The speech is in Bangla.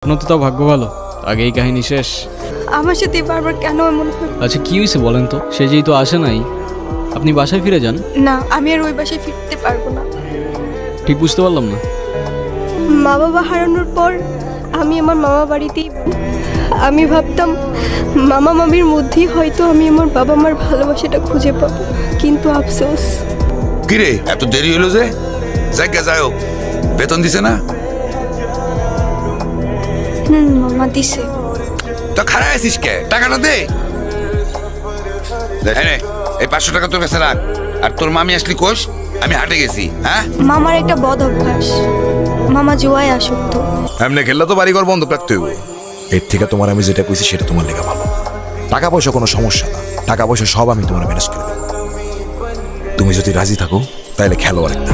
আপনার তো তাও ভাগ্য ভালো, আগেই কাহিনী শেষ। আমার সাথে বারবার কেন এমন হয়? আচ্ছা কি হয়েছে বলেন তো? সে যেহেতু আসে নাই, আপনি বাসায় ফিরে যান। না, আমি আর ওই বাসায় ফিরতে পারবো না। ঠিক বুঝতে পারলাম না। মা বাবা হারানোর পর আমি আমার মামা বাড়িতেই। আমি ভাবতাম মামা মামির মধ্যেই হয়তো আমি আমার বাবা মার ভালোবাসাটা খুঁজে পাবো, কিন্তু আফসোস। কিরে এত দেরি হলো যে? জায়গা যাও, বেতন দিছে না? মামা দিছে। তো খারাপ আছিস কে? টাকাটা দে। এই নে, এই 500 টাকা তোর কাছে রাখ। আর তোর মামি আসলি কোষ? আমি হাটে গেছি। হ্যাঁ, মামার একটা বদ অভ্যাস, মামা জুয়ায় আসক্ত। এমনি খেললে তো বাড়িঘর বন্ধ রাখতে হইব। এর থেকে তোমার আমি যেটা কইছি সেটা তোমার লেগে ভালো। টাকা পয়সা কোনো সমস্যা না, টাকা পয়সা সব আমি তোমার ম্যানেজ করে দেবো। তুমি যদি রাজি থাকো তাহলে খেলো আরেকটা।